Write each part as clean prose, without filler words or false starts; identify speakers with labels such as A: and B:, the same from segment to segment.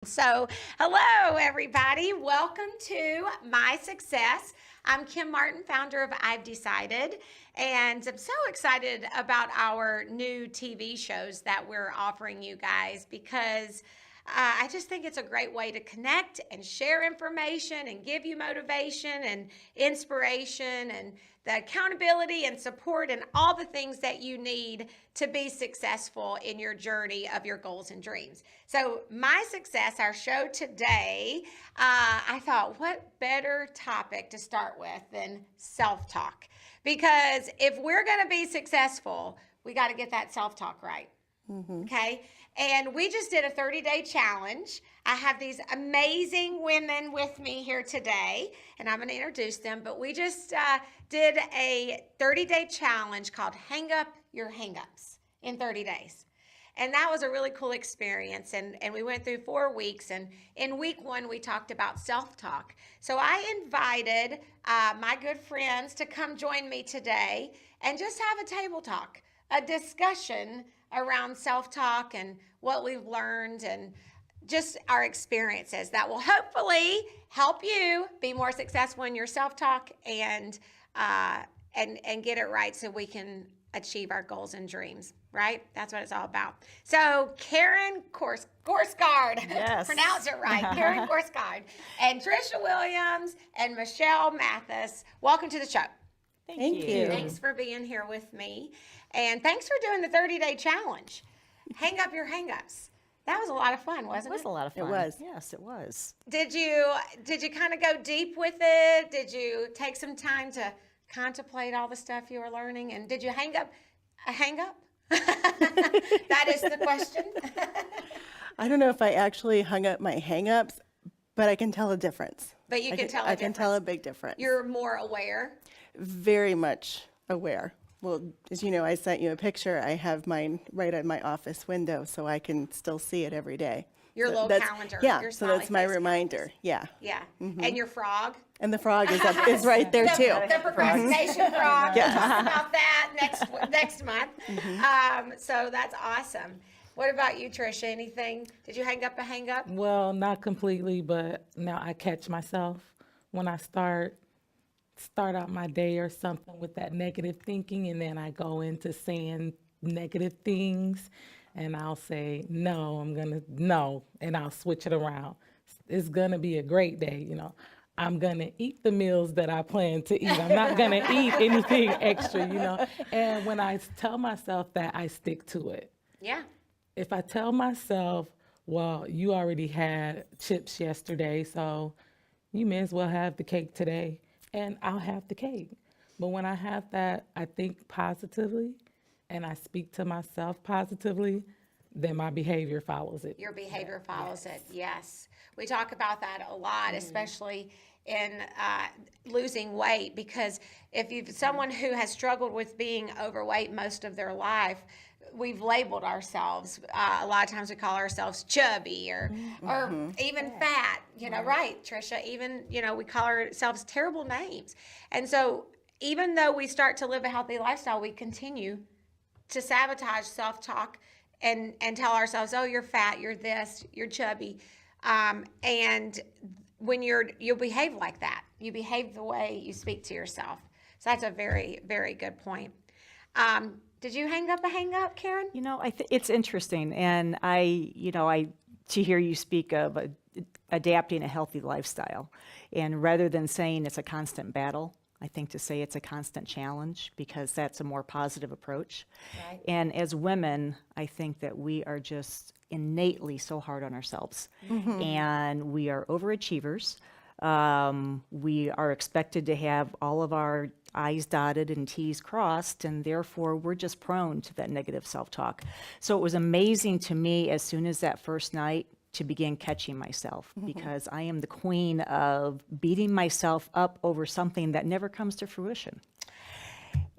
A: So, hello, everybody. Welcome to My Success. I'm Kim Martin, founder of I've Decided, and I'm so excited about our new TV shows that we're offering you guys because I just think it's a great way to connect and share information and give you motivation and inspiration and the accountability and support and all the things that you need to be successful in your journey of your goals and dreams. So My Success, our show today, I thought what better topic to start with than self-talk? Because if we're going to be successful, we got to get that self-talk right. Okay. And we just did a 30-day challenge. I have these amazing women with me here today, and I'm going to introduce them. But we just did a 30-day challenge called Hang Up Your Hang-Ups in 30 days. And that was a really cool experience. And we went through 4 weeks. And in week 1, we talked about self-talk. So I invited my good friends to come join me today and just have a table talk, a discussion around self-talk and what we've learned and just our experiences that will hopefully help you be more successful in your self-talk and get it right so we can achieve our goals and dreams, right? That's what it's all about. So Karen Korsgard,
B: yes.
A: Pronounce it right, Karen Korsgard, and Tricia Williams and Michele Matthis, welcome to the show.
B: Thank you.
A: Thanks for being here with me. And thanks for doing the 30-day challenge. Hang up your hang-ups. That was a lot of fun, wasn't it?
B: It was a lot of fun.
C: It was.
B: Yes, it was.
A: Did you kind of go deep with it? Did you take some time to contemplate all the stuff you were learning? And did you hang up a hang-up? That is the question.
C: I don't know if I actually hung up my hang-ups, but I can tell a difference.
A: But you can tell a
C: I
A: difference.
C: can tell a big difference.
A: You're more aware.
C: Very much aware. Well, as you know, I sent you a picture. I have mine right on my office window, so I can still see it every day.
A: Your
C: So
A: little
C: that's-
A: calendar.
C: Yeah,
A: Your
C: so that's
A: smiley
C: my
A: face
C: reminder.
A: calendar.
C: Yeah.
A: Yeah. And your frog.
C: And the frog is right there too.
A: The procrastination frog. We'll talk about that next month. So that's awesome. What about you, Tricia? Anything? Did you hang up a hang up?
D: Well, not completely, but now I catch myself when I start out my day or something with that negative thinking, and then I go into saying negative things, and I'll say, no, and I'll switch it around. It's gonna be a great day, I'm gonna eat the meals that I plan to eat. I'm not gonna eat anything extra, And when I tell myself that, I stick to it.
A: Yeah.
D: If I tell myself, well, you already had chips yesterday, so you may as well have the cake today, and I'll have the cake. But when I have that, I think positively, and I speak to myself positively, then my behavior follows it.
A: Your behavior follows it. Yes. We talk about that a lot, especially in losing weight, because if you've someone who has struggled with being overweight most of their life, we've labeled ourselves. A lot of times we call ourselves chubby or even fat, right, Tricia? Even, we call ourselves terrible names. And so even though we start to live a healthy lifestyle, we continue to sabotage self-talk and tell ourselves, oh, you're fat, you're this, you're chubby. And when you behave like that, you behave the way you speak to yourself. So that's a very, very good point. Did you hang up a hang up, Karen?
B: It's interesting, and to hear you speak of adapting a healthy lifestyle, and rather than saying it's a constant battle, I think to say it's a constant challenge, because that's a more positive approach.
A: Right.
B: And as women, I think that we are just innately so hard on ourselves, and we are overachievers. We are expected to have all of our I's dotted and T's crossed, and therefore we're just prone to that negative self-talk. So it was amazing to me as soon as that first night to begin catching myself, because I am the queen of beating myself up over something that never comes to fruition.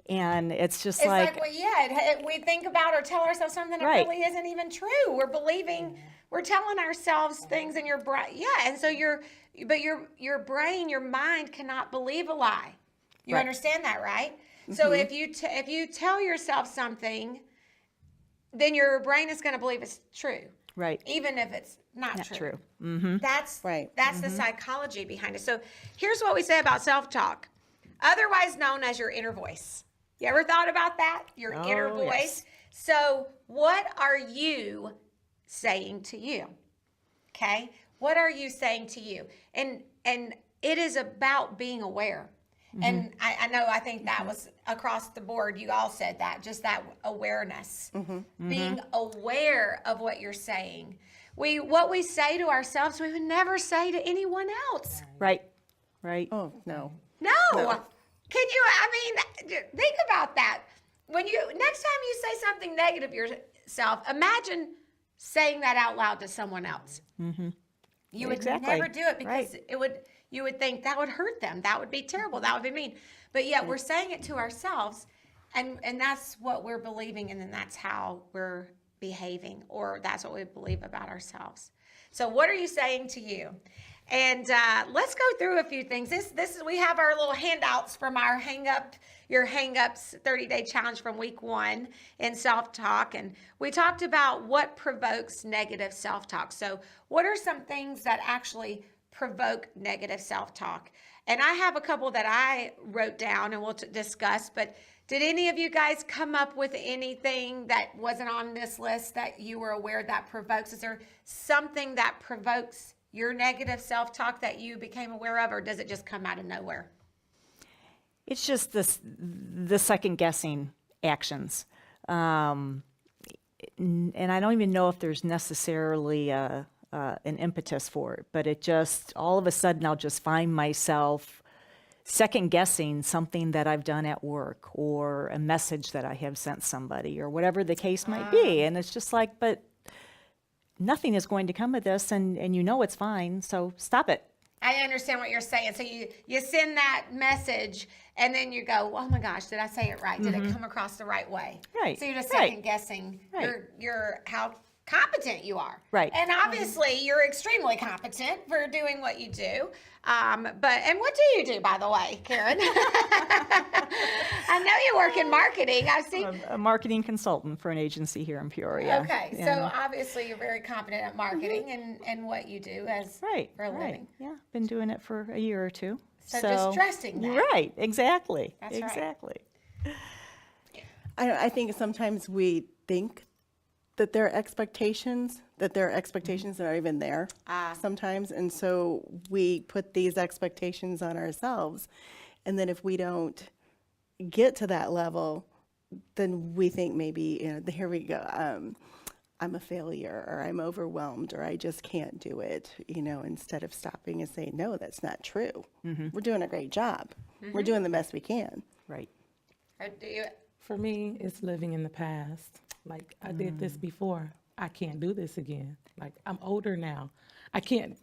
B: And it's just
A: we think about or tell ourselves something that
B: Right.
A: really isn't even true. We're telling ourselves things in your brain. Yeah, and so your brain, your mind cannot believe a lie. You
B: Right.
A: understand that, right? So if you tell yourself something, then your brain is going to believe it's true.
B: Right.
A: even if it's not,
B: Not
A: true.
B: true.
A: That's
C: Right.
A: That's the psychology behind it. So here's what we say about self-talk, otherwise known as your inner voice. You ever thought about that? Your inner
B: Oh,
A: voice.
B: yes.
A: So what are you saying to you? Okay? What are you saying to you? And it is about being aware. And I think that was across the board. You all said that, just that awareness, being aware of what you're saying. What we say to ourselves, we would never say to anyone else.
B: Right. Right.
C: Oh, no.
A: No. Can you, I mean, think about that. When you, next time you say something negative of yourself, imagine saying that out loud to someone else. You would
B: Exactly.
A: never do it because
B: Right.
A: you would think that would hurt them. That would be terrible. That would be mean. But yet we're saying it to ourselves, and that's what we're believing, and then that's how we're behaving, or that's what we believe about ourselves. So what are you saying to you? And let's go through a few things. This is, we have our little handouts from our your Hang-Ups 30-day challenge from week 1 in self-talk. And we talked about what provokes negative self-talk. So what are some things that actually provoke negative self-talk? And I have a couple that I wrote down and we'll discuss, but did any of you guys come up with anything that wasn't on this list that you were aware that provokes? Is there something that provokes your negative self-talk that you became aware of, or does it just come out of nowhere?
B: It's just the second guessing actions. And I don't even know if there's necessarily an impetus for it, but it just, all of a sudden I'll just find myself second guessing something that I've done at work or a message that I have sent somebody or whatever the case might be. And it's just like, but nothing is going to come of this, and you know it's fine, so stop it.
A: I understand what you're saying. So you send that message and then you go, oh my gosh, did I say it right? Did it come across the right way?
B: Right,
A: So you're just
B: right.
A: second guessing
B: Right.
A: your how competent you are.
B: Right.
A: And obviously you're extremely competent for doing what you do. And what do you do, by the way, Karen? I know you work in marketing. I've seen.
B: A marketing consultant for an agency here in Peoria.
A: Okay, so
B: And-
A: obviously you're very competent at marketing and what you do as
B: Right,
A: for a
B: right.
A: living.
B: Yeah, been doing it for a year or two.
A: So just trusting that.
B: Right, exactly.
A: That's right.
B: Exactly.
C: I think sometimes we think that there are expectations that aren't even there sometimes. And so we put these expectations on ourselves. And then if we don't get to that level, then we think maybe, here we go, I'm a failure, or I'm overwhelmed, or I just can't do it, instead of stopping and saying, no, that's not true. We're doing a great job. We're doing the best we can.
B: Right.
A: Or do you?
D: For me, it's living in the past. Like, I did this before. I can't do this again. Like, I'm older now. I can't.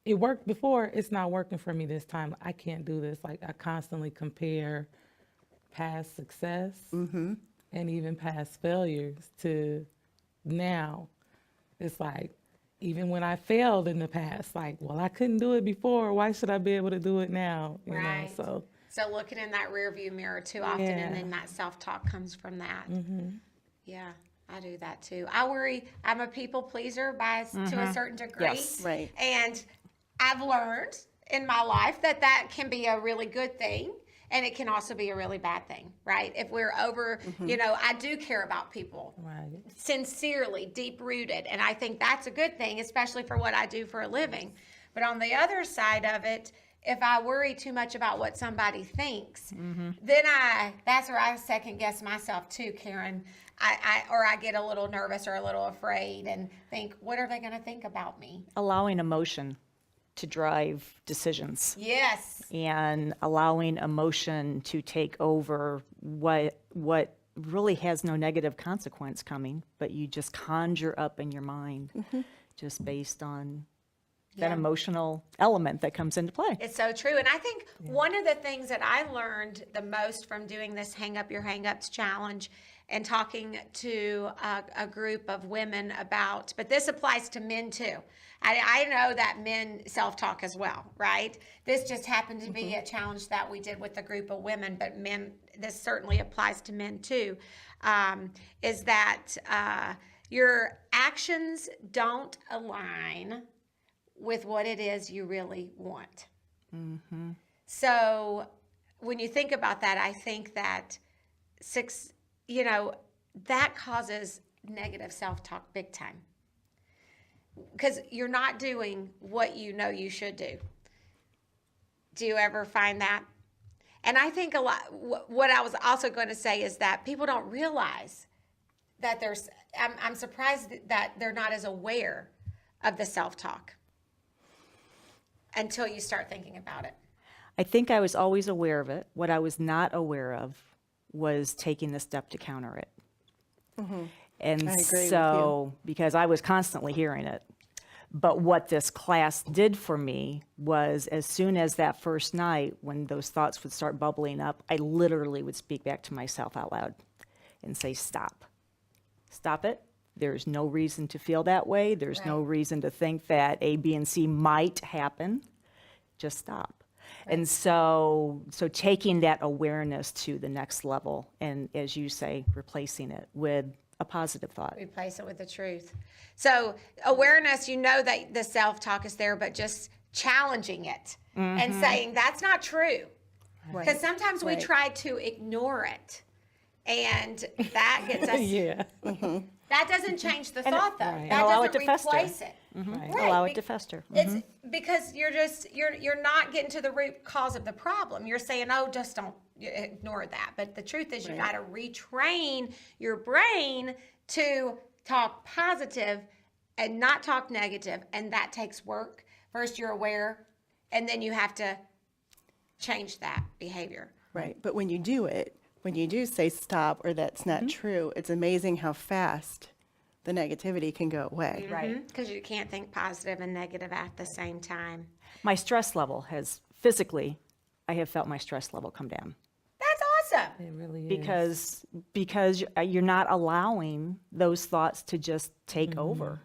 D: It worked before. It's not working for me this time. I can't do this. Like, I constantly compare past success and even past failures to now. It's like, even when I failed in the past, like, well, I couldn't do it before. Why should I be able to do it now? You
A: Right.
D: know,
A: So looking in that rear view mirror too often,
D: Yeah.
A: and then that self-talk comes from that. Yeah, I do that too. I worry. I'm a people pleaser to a certain degree.
B: Yes.
C: Right.
A: And I've learned in my life that can be a really good thing, and it can also be a really bad thing, right? If we're over, I do care about people.
D: right.
A: Sincerely, deep rooted. And I think that's a good thing, especially for what I do for a living. But on the other side of it, if I worry too much about what somebody thinks, then that's where I second guess myself too, Karen. I get a little nervous or a little afraid and think, what are they going to think about me?
B: Allowing emotion to drive decisions
A: Yes.
B: and allowing emotion to take over what really has no negative consequence coming, but you just conjure up in your mind just based on that
A: Yeah.
B: emotional element that comes into play.
A: It's so true. And I think one of the things that I learned the most from doing this Hang Up Your Hang-Ups challenge and talking to a group of women about, but this applies to men too. I know that men self-talk as well, right? This just happened to be a challenge that we did with a group of women, but men, this certainly applies to men too, is that, your actions don't align with what it is you really want. So when you think about that, I think that that causes negative self-talk big time. Because you're not doing what you know you should do. Do you ever find that? And I think a lot, what I was also going to say is that people don't realize that I'm surprised that they're not as aware of the self-talk until you start thinking about it.
B: I think I was always aware of it. What I was not aware of was taking the step to counter it. And
C: I agree with
B: so, because I was constantly hearing it. But what this class did for me was, as soon as that first night, when those thoughts would start bubbling up, I literally would speak back to myself out loud and say, stop. Stop it. There's no reason to feel that way. There's no reason to think that A, B, and C might happen. Just stop. And so taking that awareness to the next level, and as you say, replacing it with a positive thought.
A: Replace it with the truth. So awareness, you know that the self-talk is there, but just challenging it and saying that's not true. Because sometimes we try to ignore it, and that gets us.
D: Yeah.
A: That doesn't change the thought, though.
D: Right.
A: That
B: Allow it
A: doesn't
B: to fester.
A: replace it. Right.
B: Allow it to fester.
A: It's because you're not getting to the root cause of the problem. You're saying, oh, just don't ignore that. But the truth is, you got to retrain your brain to talk positive and not talk negative, and that takes work. First, you're aware, and then you have to change that behavior.
C: Right. But when you do it, when you do say stop or that's not true, it's amazing how fast the negativity can go away.
B: Right.
A: Because you can't think positive and negative at the same time.
B: My stress level has physically, I have felt my stress level come down.
A: That's awesome.
D: It really is.
B: Because you're not allowing those thoughts to just take over.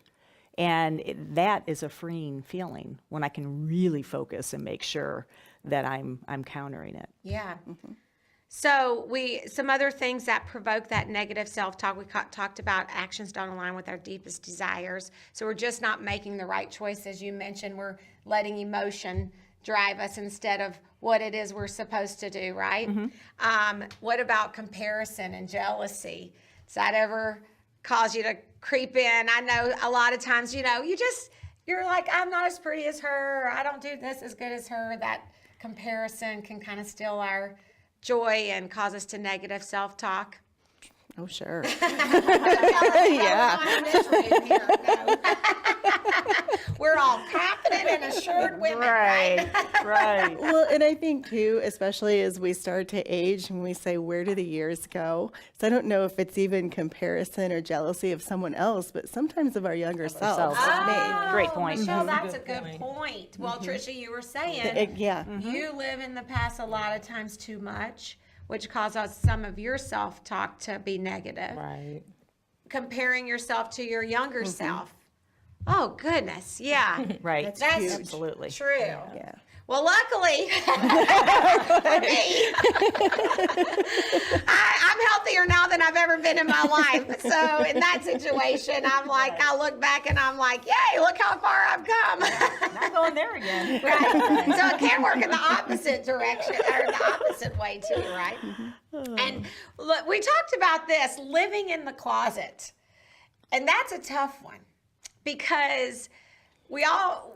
B: And that is a freeing feeling when I can really focus and make sure that I'm countering it.
A: Yeah. So some other things that provoke that negative self-talk, we talked about actions don't align with our deepest desires. So we're just not making the right choice. As you mentioned, we're letting emotion drive us instead of what it is we're supposed to do, right? What about comparison and jealousy? Does that ever cause you to creep in? I know a lot of times, you're like, I'm not as pretty as her. Or, I don't do this as good as her. That comparison can kind of steal our joy and cause us to negative self-talk.
C: Oh, sure.
A: Yeah. We're all confident and assured women, right?
B: Right.
C: Well, and I think too, especially as we start to age and we say, where do the years go? So I don't know if it's even comparison or jealousy of someone else, but sometimes of our younger selves.
B: ourselves. Great point.
A: Michele,
D: That's a
A: that's a
D: good
A: good
D: point.
A: point. Well, Tricia, you were saying
C: Yeah.
A: you live in the past a lot of times too much, which causes some of your self-talk to be negative.
D: Right.
A: Comparing yourself to your younger self. Oh, goodness. Yeah.
B: Right.
A: That's
C: huge.
B: Absolutely.
A: true.
C: Yeah.
A: Well, luckily for me, I'm healthier now than I've ever been in my life. So in that situation, I'm like, I look back and I'm like, yay, look how far I've come.
B: Not going there again.
A: Right. So it can work in the opposite direction or the opposite way too, right? And look, we talked about this, living in the closet. And that's a tough one because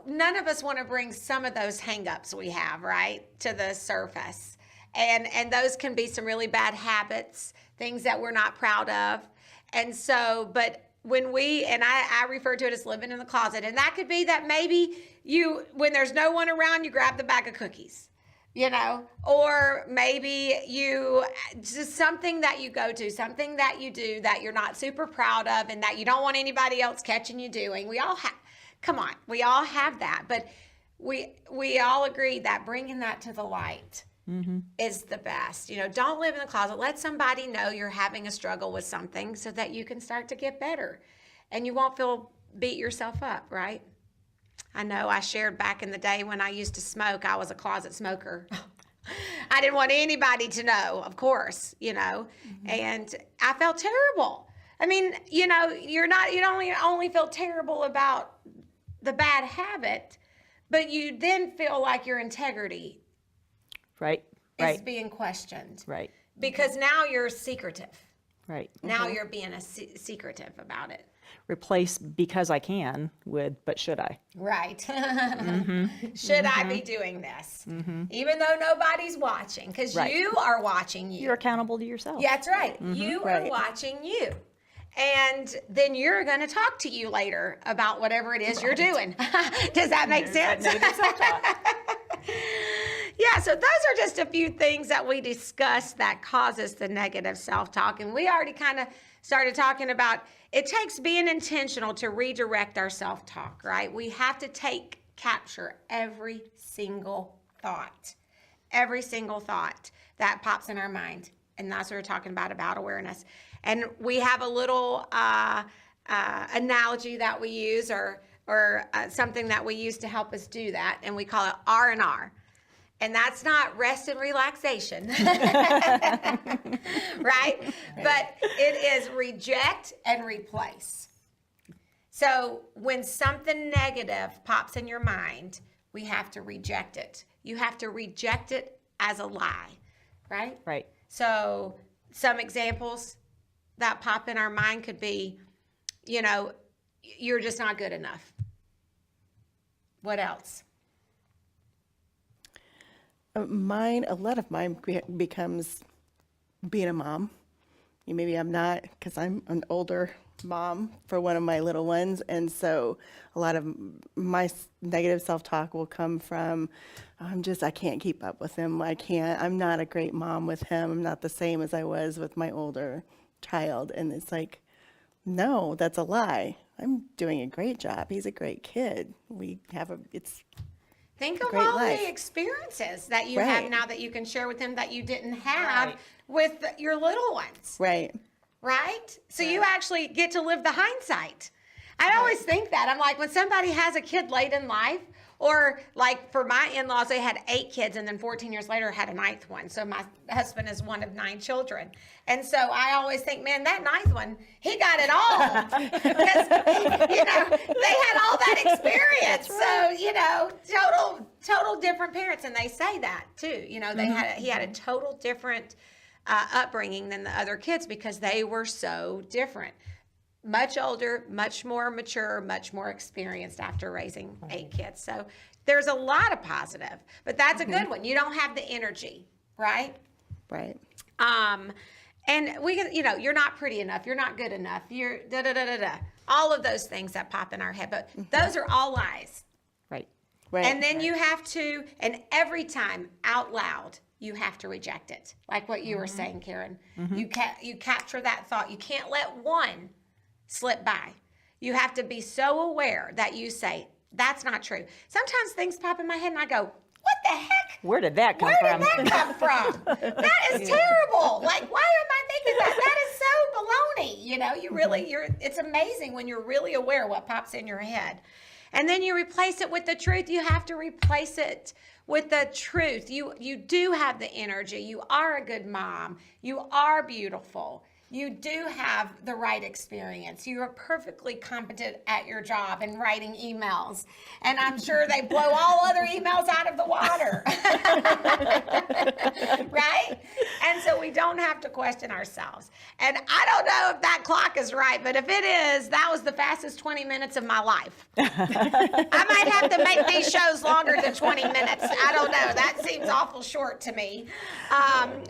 A: none of us want to bring some of those hangups we have, right, to the surface. And those can be some really bad habits, things that we're not proud of. And so, but when I refer to it as living in the closet, and that could be that maybe when there's no one around, you grab the bag of cookies, or maybe just something that you go to, something that you do that you're not super proud of and that you don't want anybody else catching you doing. We all have that, but we all agree that bringing that to the light is the best. Don't live in the closet. Let somebody know you're having a struggle with something so that you can start to get better and you won't beat yourself up, right? I know I shared back in the day when I used to smoke, I was a closet smoker. I didn't want anybody to know, of course, and I felt terrible. I mean, you know, you don't only feel terrible about the bad habit, but you then feel like your integrity
B: Right.
A: is
B: Right.
A: being questioned.
B: Right.
A: Because now you're secretive.
B: Right.
A: Now you're being secretive about it.
B: Replace because I can with but should I?
A: Right. Should I be doing this? Even though nobody's watching, because
B: Right.
A: you are watching you.
B: You're accountable to yourself.
A: Yeah, that's right. You are
C: Right.
A: watching you. And then you're going to talk to you later about whatever it is you're doing. Does that make sense? Yeah, so those are just a few things that we discussed that causes the negative self-talk. And we already kind of started talking about it takes being intentional to redirect our self-talk, right? We have to capture every single thought that pops in our mind. And that's what we're talking about awareness. And we have a little analogy that we use or something that we use to help us do that. And we call it R&R. And that's not rest and relaxation, right? But it is reject and replace. So when something negative pops in your mind, we have to reject it. You have to reject it as a lie, right?
B: Right.
A: So some examples that pop in our mind could be, you know, you're just not good enough. What else?
C: A lot of mine becomes being a mom. Maybe I'm not, because I'm an older mom for one of my little ones. And so a lot of my negative self-talk will come from, I can't keep up with him. I'm not a great mom with him. I'm not the same as I was with my older child. And it's like, no, that's a lie. I'm doing a great job. He's a great kid.
A: Think of
C: great
A: all
C: life.
A: the experiences that you have
C: Right.
A: now that you can share with them that you didn't have
B: Right.
A: with your little ones,
C: right.
A: right? So you actually get to live the hindsight. I always think that. I'm like, when somebody has a kid late in life, or like for my in-laws, they had 8 kids and then 14 years later had a 9th one. So my husband is one of 9 children. And so I always think, man, that 9th one, he got it all. Because, you know, they had all that experience. So, you know, total different parents. And they say that too. You know, he had a total different upbringing than the other kids because they were so different. Much older, much more mature, much more experienced after raising 8 kids. So there's a lot of positive, but that's a good one. You don't have the energy, right?
C: Right.
A: And we can, you know, you're not pretty enough. You're not good enough. You're da-da-da-da-da. All of those things that pop in our head, but those are all lies.
B: Right.
C: Right.
A: And then you have to, and every time out loud, you have to reject it. Like what you were saying, Karen. You capture that thought. You can't let one slip by. You have to be so aware that you say, that's not true. Sometimes things pop in my head and I go, what the heck?
B: Where did that come
A: Where
B: from?
A: did that come from? That is terrible. Like, why am I thinking that? That is so baloney. You know, it's amazing when you're really aware what pops in your head. And then you replace it with the truth. You have to replace it with the truth. You do have the energy. You are a good mom. You are beautiful. You do have the right experience. You are perfectly competent at your job and writing emails. And I'm sure they blow all other emails out of the water. Right? And so we don't have to question ourselves. And I don't know if that clock is right, but if it is, that was the fastest 20 minutes of my life. I might have to make these shows longer than 20 minutes. I don't know. That seems awful short to me.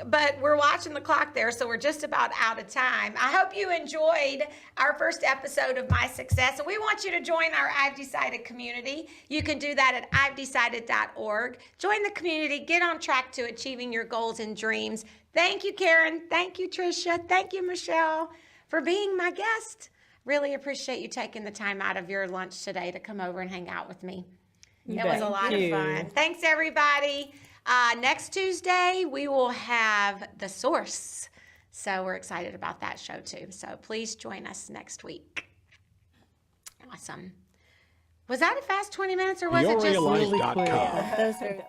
A: But we're watching the clock there, so we're just about out of time. I hope you enjoyed our first episode of My Success, and we want you to join our I've Decided community. You can do that at I'veDecided.org. Join the community. Get on track to achieving your goals and dreams. Thank you, Karen. Thank you, Tricia. Thank you, Michele, for being my guest. Really appreciate you taking the time out of your lunch today to come over and hang out with me. It was a lot of fun. Thanks, everybody. Next Tuesday, we will have The Source. So we're excited about that show, too. So please join us next week. Awesome. Was that a fast 20 minutes or was it just...
E: YourRealLife.com.
C: Those are